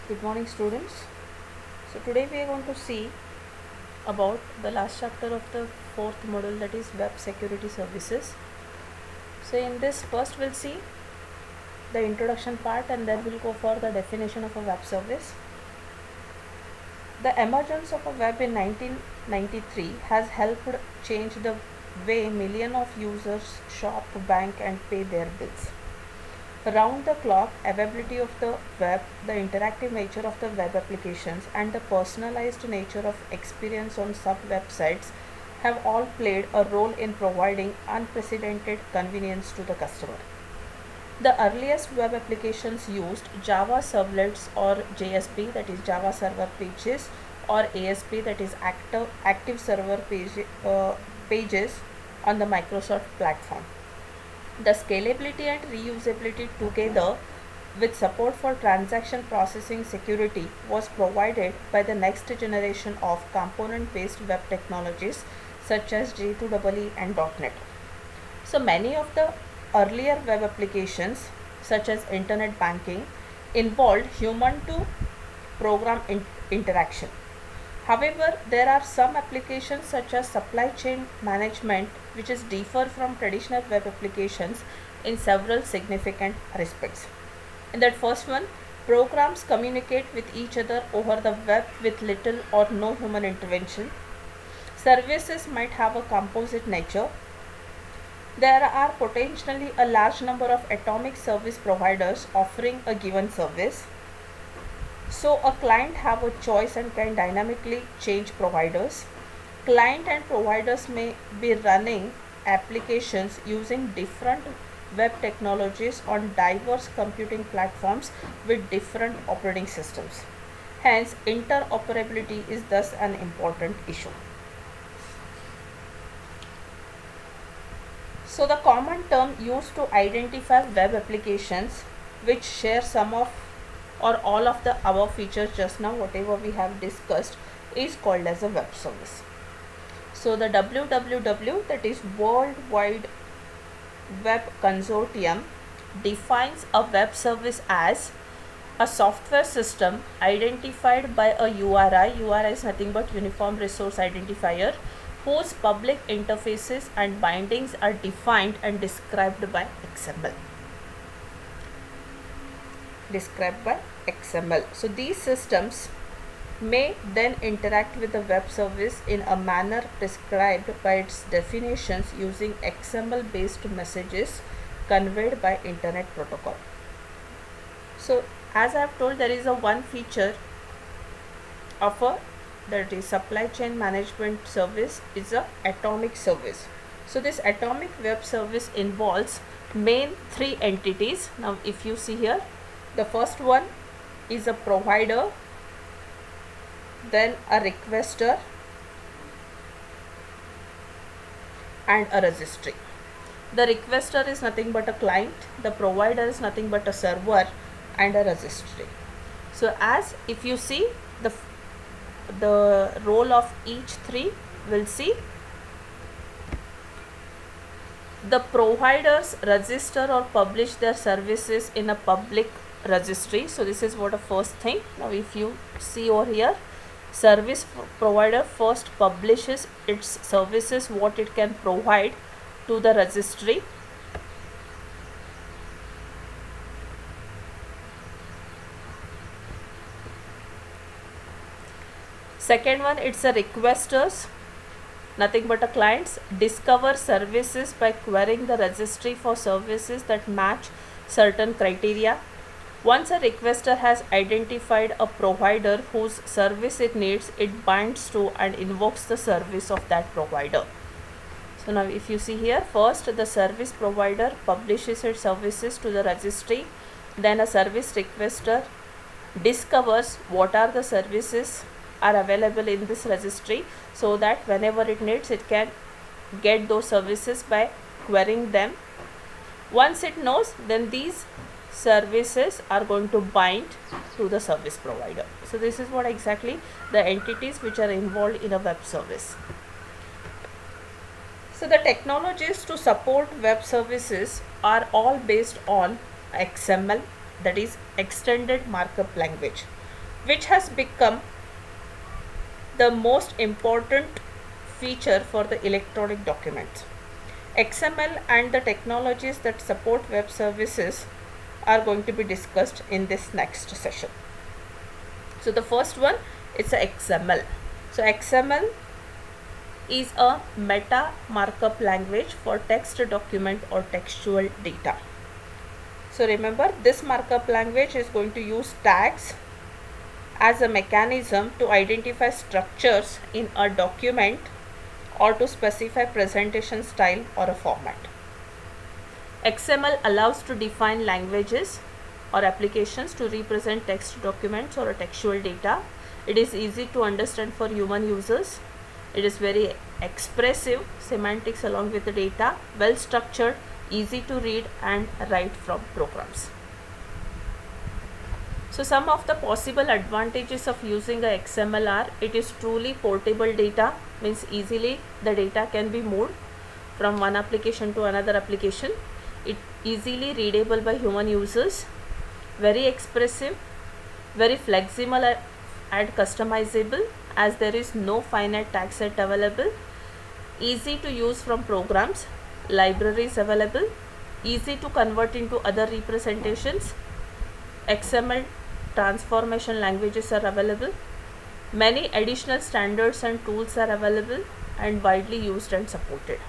Good morning, students. So today we are going to see about the last chapter of the fourth module, that is web security services. So in this, first we'll see the introduction part and then we'll go for the definition of a web service. The emergence of a web in 1993 has helped change the way millions of users shop, bank and pay their bills. Round the clock availability of the web, the interactive nature of the web applications, and the personalized nature of experience on sub websites have all played a role in providing unprecedented convenience to the customer. The earliest web applications used Java servlets or JSP, that is Java Server Pages, or ASP, that is Active Server Pages on the Microsoft platform. The scalability and reusability together with support for transaction processing security was provided by the next generation of component-based web technologies such as J2EE and .NET. So many of the earlier web applications such as internet banking involved human to program interaction. However, there are some applications such as supply chain management which is differ from traditional web applications in several significant respects. In that first one, programs communicate with each other over the web with little or no human intervention. Services might have a composite nature. There are potentially a large number of atomic service providers offering a given service. So a client have a choice and can dynamically change providers. Client and providers may be running applications using different web technologies on diverse computing platforms with different operating systems. Hence, interoperability is thus an important issue. So the common term used to identify web applications which share some of or all of the above features just now, whatever we have discussed, is called as a web service. So the WWW, that is World Wide Web Consortium, defines a web service as a software system identified by a URI. URI is nothing but Uniform Resource Identifier, whose public interfaces and bindings are defined and described by XML. So these systems may then interact with the web service in a manner prescribed by its definitions using XML based messages conveyed by Internet Protocol. So as I have told, there is a one feature of a, that is supply chain management service, is a atomic service. So this atomic web service involves main three entities. Now if you see here, the first one is a provider, then a requester and a registry. The requester is nothing but a client, the provider is nothing but a server, and a registry. So as if you see the role of each three, we'll see the providers register or publish their services in a public registry. So this is what a first thing. Now if you see over here, service provider first publishes its services, what it can provide, to the registry. Second one, it's a requesters, nothing but a clients, discover services by querying the registry for services that match certain criteria. Once a requester has identified a provider whose service it needs, it binds to and invokes the service of that provider. So now if you see here, first the service provider publishes its services to the registry, then a service requester discovers what are the services are available in this registry, so that whenever it needs, it can get those services by querying them. Once it knows, then these services are going to bind to the service provider. So this is what exactly the entities which are involved in a web service. So the technologies to support web services are all based on XML, that is Extended Markup Language. which has become the most important feature for the electronic documents. XML and the technologies that support web services are going to be discussed in this next session. So the first one is XML. So XML is a meta markup language for text document or textual data. So remember, this markup language is going to use tags as a mechanism to identify structures in a document or to specify presentation style or a format. XML allows to define languages or applications to represent text documents or a textual data. It is easy to understand for human users. It is very expressive semantics along with the data, well structured, easy to read and write from programs. So some of the possible advantages of using a XML are, it is truly portable data, means easily the data can be moved from one application to another application. It easily readable by human users, very expressive, very flexible and customizable as there is no finite tag set available, easy to use from programs, libraries available, easy to convert into other representations, XML transformation languages are available, many additional standards and tools are available and widely used and supported.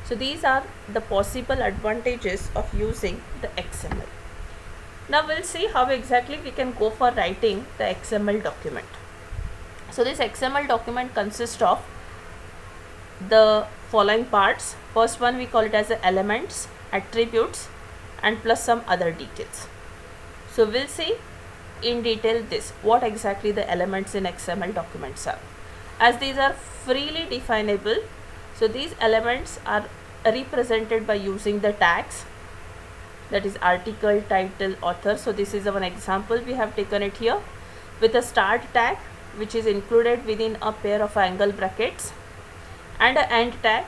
So these are the possible advantages of using the XML. Now we'll see how exactly we can go for writing the XML document. So this XML document consists of the following parts. First one we call it as the elements, attributes and plus some other details. So we'll see in detail this, what exactly the elements in XML documents are. As these are freely definable, so these elements are represented by using the tags, that is article, title, author. So this is one example we have taken it here, with a start tag which is included within a pair of angle brackets, and an end tag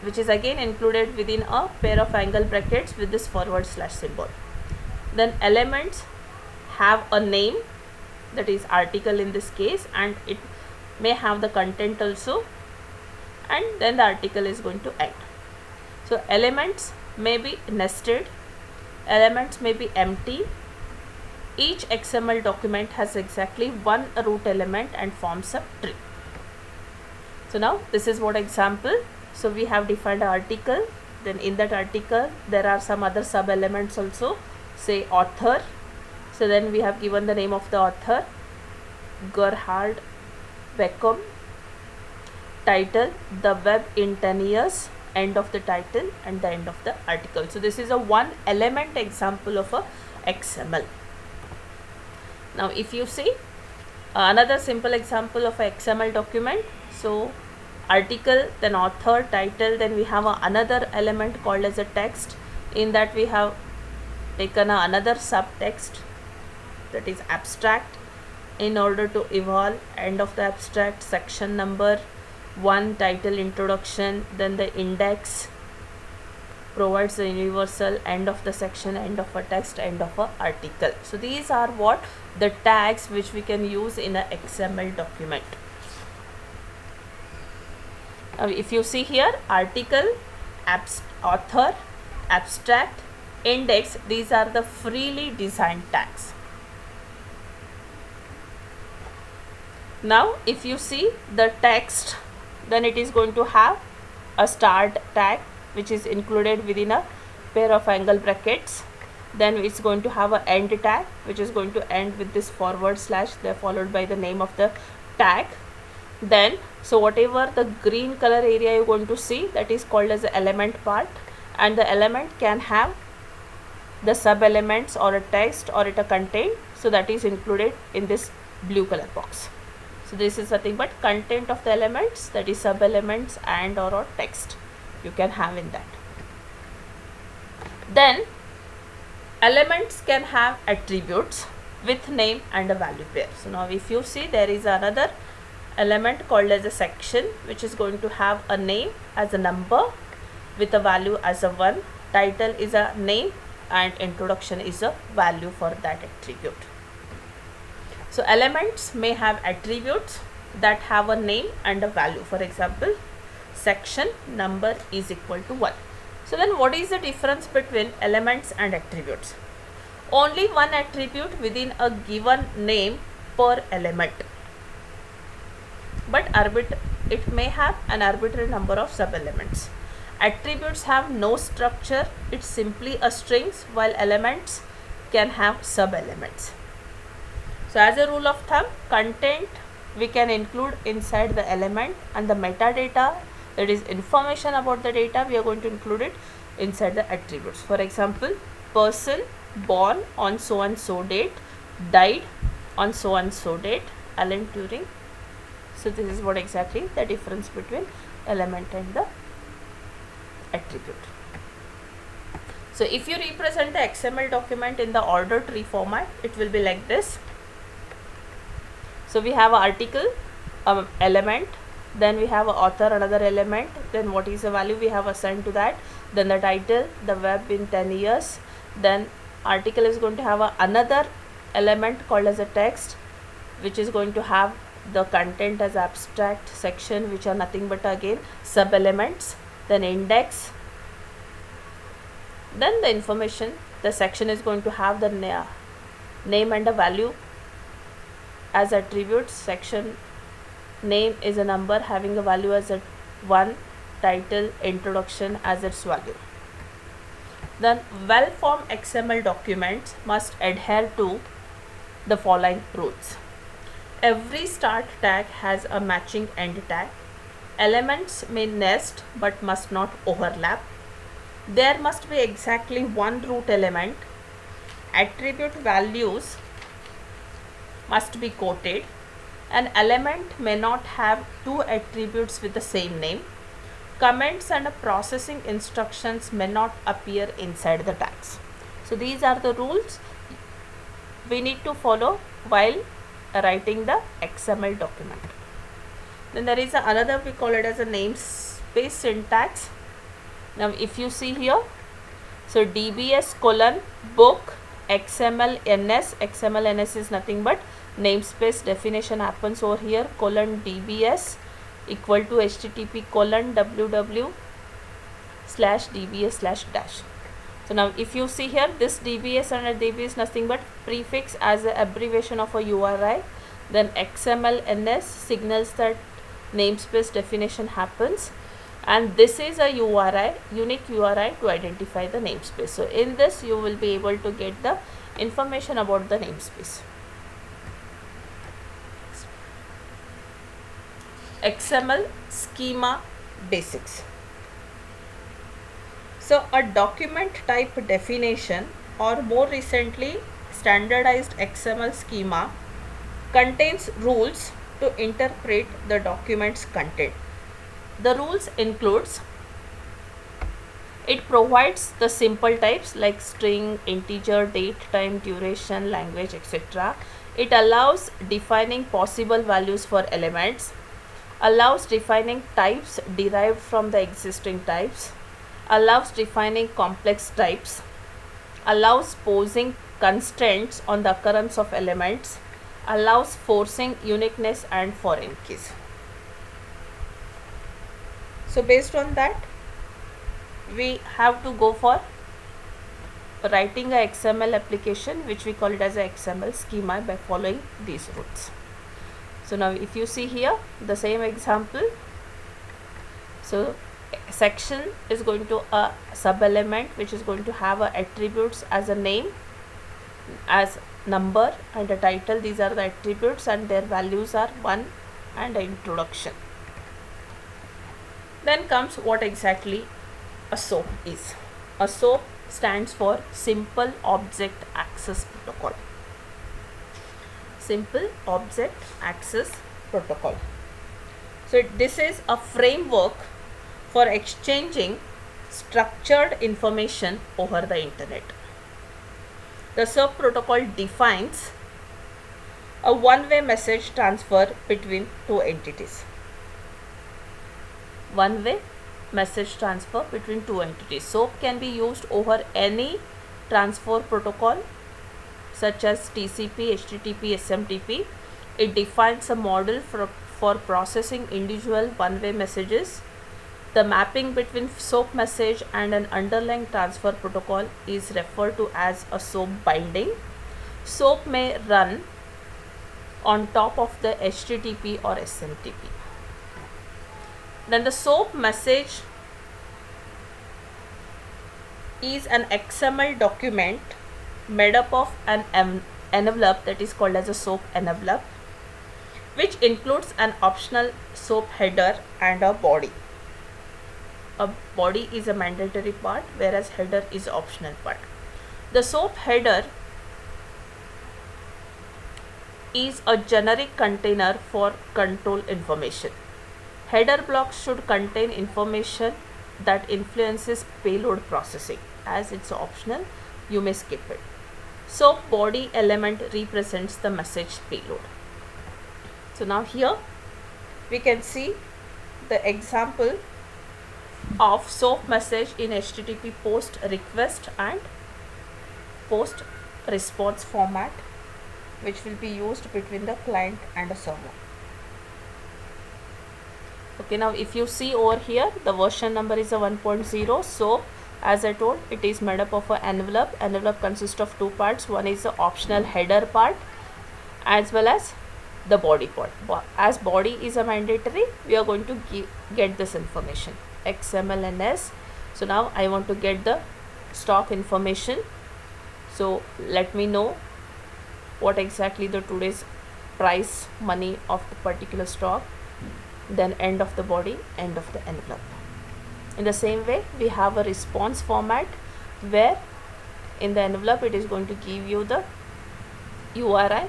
which is again included within a pair of angle brackets with this forward slash symbol. Then elements have a name, that is article in this case, and it may have the content also, and then the article is going to end. So elements may be nested, elements may be empty. Each XML document has exactly one root element and forms a tree. So now this is what example. So we have defined an article, then in that article there are some other sub elements also, say author. So then we have given the name of the author, Gerhard Beckham. Title, the web in 10 years, end of the title and the end of the article. So this is a one element example of a XML. Now if you see another simple example of a XML document, so article, then author, title, then we have another element called as a text. In that we have taken another subtext, that is abstract, in order to evolve end of the abstract, section number, one, title, introduction, then the index provides the universal end of the section, end of a text, end of a article. So these are what the tags which we can use in a XML document. Now if you see here, article, author, abstract, index, these are the freely designed tags. Now if you see the text, then it is going to have a start tag which is included within a pair of angle brackets. Then it's going to have an end tag which is going to end with this forward slash, there followed by the name of the tag. Then so whatever the green color area you're going to see, that is called as the element part, and the element can have the sub elements or a text or it a content, so that is included in this blue color box. So this is nothing but content of the elements, that is sub elements and or text you can have in that. Then elements can have attributes with name and a value pair. So now if you see, there is another element called as a section which is going to have a name as a number with a value as a 1, title is a name and introduction is a value for that attribute. So elements may have attributes that have a name and a value. For example, section number is equal to 1. So then what is the difference between elements and attributes? Only one attribute within a given name per element, but it may have an arbitrary number of sub-elements. Attributes have no structure, it's simply a strings, while elements can have sub-elements. So as a rule of thumb, content we can include inside the element, and the metadata, that is information about the data, we are going to include it inside the attributes. For example, person born on so and so date, died on so and so date, Alan Turing. So this is what exactly the difference between element and the attribute. So if you represent the XML document in the order tree format, it will be like this. So we have an article, element, then we have an author, another element, then what is the value we have assigned to that, then the title, the web in 10 years, then article is going to have another element called as a text, which is going to have the content as abstract, section, which are nothing but again sub elements, then index, then the information. The section is going to have the name and a value as attributes. Section name is a number having a value as a 1, title, introduction as its value. Then well-formed XML documents must adhere to the following rules. Every start tag has a matching end tag. Elements may nest but must not overlap. There must be exactly one root element. Attribute values must be quoted. An element may not have two attributes with the same name. Comments and processing instructions may not appear inside the tags. So these are the rules we need to follow while writing the XML document. Then there is another, we call it as a namespace syntax. Now if you see here, so DBS colon book XMLNS, XMLNS is nothing but namespace definition happens over here, colon DBS equal to http colon www/dbs/dash. So now if you see here, this DBS and DB is nothing but prefix as an abbreviation of a URI, then XMLNS signals that namespace definition happens, and this is a URI, unique URI to identify the namespace. So in this you will be able to get the information about the namespace. XML schema basics. So a document type definition, or more recently standardized XML schema, contains rules to interpret the document's content. The rules includes, it provides the simple types like string, integer, date, time, duration, language, etc. It allows defining possible values for elements, allows defining types derived from the existing types, allows defining complex types, allows posing constraints on the occurrence of elements, allows forcing uniqueness and foreign keys. So based on that, we have to go for writing a XML application, which we call it as a XML schema, by following these rules. So now if you see here the same example, so section is going to a sub element which is going to have a attributes as a name, as number, and a title. These are the attributes and their values are 1 and an introduction. Then comes what exactly a SOAP is. A SOAP stands for Simple Object Access Protocol. Simple Object Access Protocol. So this is a framework for exchanging structured information over the internet. The SOAP protocol defines a one-way message transfer between two entities. One-way message transfer between two entities. SOAP can be used over any transfer protocol, such as TCP, HTTP, SMTP. It defines a model for processing individual one-way messages. The mapping between SOAP message and an underlying transfer protocol is referred to as a SOAP binding. SOAP may run on top of the HTTP or SMTP. Then the SOAP message is an XML document made up of an envelope that is called as a SOAP envelope, which includes an optional SOAP header and a body. A body is a mandatory part, whereas header is optional part. The SOAP header is a generic container for control information. Header blocks should contain information that influences payload processing. As it's optional, you may skip it. SOAP body element represents the message payload. So now here we can see the example of SOAP message in HTTP post request and post response format, which will be used between the client and a server. Okay, now if you see over here, the version number is a 1.0. SOAP, as I told, it is made up of an envelope. Envelope consists of two parts. One is the optional header part as well as the body part. As body is a mandatory, we are going to get this information, XML and S. So now I want to get the stock information. So let me know what exactly the today's price money of the particular stock, then end of the body, end of the envelope. In the same way, we have a response format where in the envelope it is going to give you the URI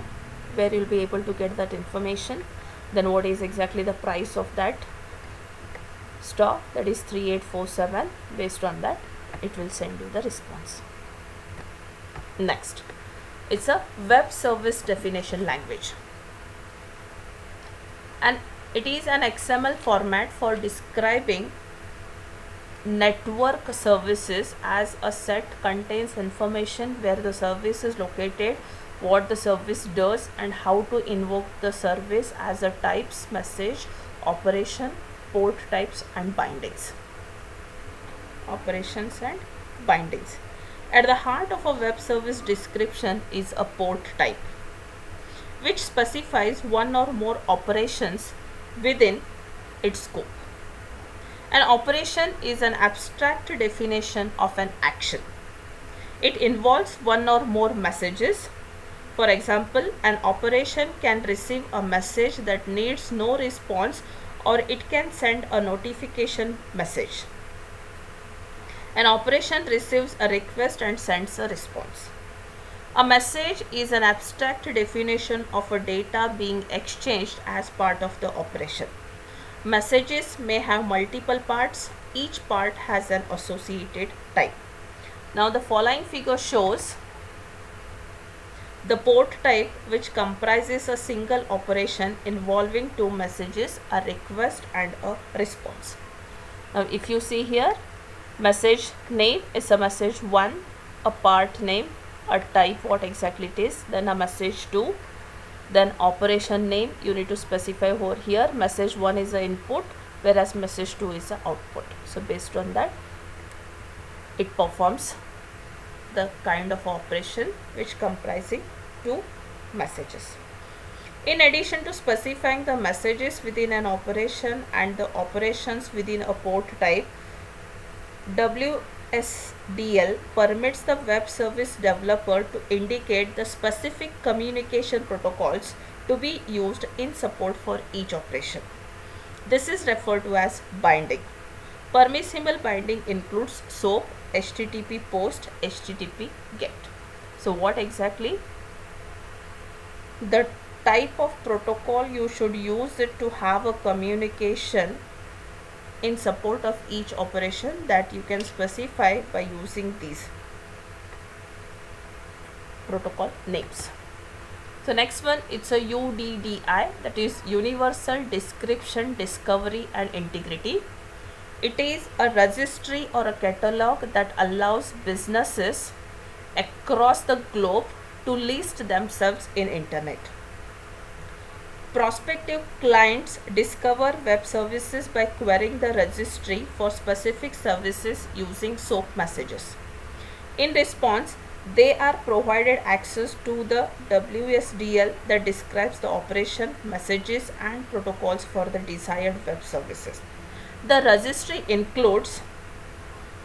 where you'll be able to get that information, then what is exactly the price of that stock, that is 3847. Based on that, it will send you the response. Next, it's a web service definition language, and it is an XML format for describing network services, as a set contains information where the service is located, what the service does, and how to invoke the service, as a types, message, operation, port types and bindings. Operations and bindings. At the heart of a web service description is a port type, which specifies one or more operations within its scope. An operation is an abstract definition of an action. It involves one or more messages. For example, an operation can receive a message that needs no response, or it can send a notification message. An operation receives a request and sends a response. A message is an abstract definition of a data being exchanged as part of the operation. Messages may have multiple parts. Each part has an associated type. Now the following figure shows the port type, which comprises a single operation involving two messages, a request and a response. Now if you see here, message name is a message 1, a part name, a type what exactly it is, then a message 2, then operation name you need to specify over here. Message 1 is the input, whereas message 2 is the output. So based on that, it performs the kind of operation which comprising two messages. In addition to specifying the messages within an operation and the operations within a port type, WSDL permits the web service developer to indicate the specific communication protocols to be used in support for each operation. This is referred to as binding. Permissible binding includes SOAP, HTTP post, HTTP GET. So what exactly? The type of protocol you should use it to have a communication in support of each operation, that you can specify by using these protocol names. So next one, it's a UDDI, that is Universal Description, Discovery and Integrity. It is a registry or a catalog that allows businesses across the globe to list themselves in internet. Prospective clients discover web services by querying the registry for specific services using SOAP messages. In response, they are provided access to the WSDL that describes the operation, messages, and protocols for the desired web services. The registry includes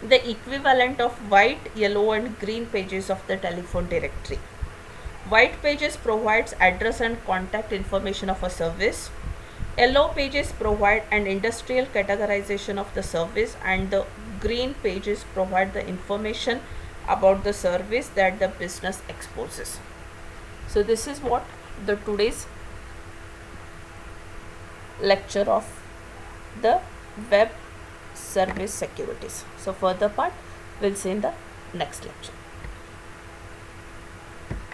the equivalent of white, yellow, and green pages of the telephone directory. White pages provides address and contact information of a service. Yellow pages provide an industrial categorization of the service, and the green pages provide the information about the service that the business exposes. So this is what the today's lecture of the web service securities. So further part we'll see in the next lecture.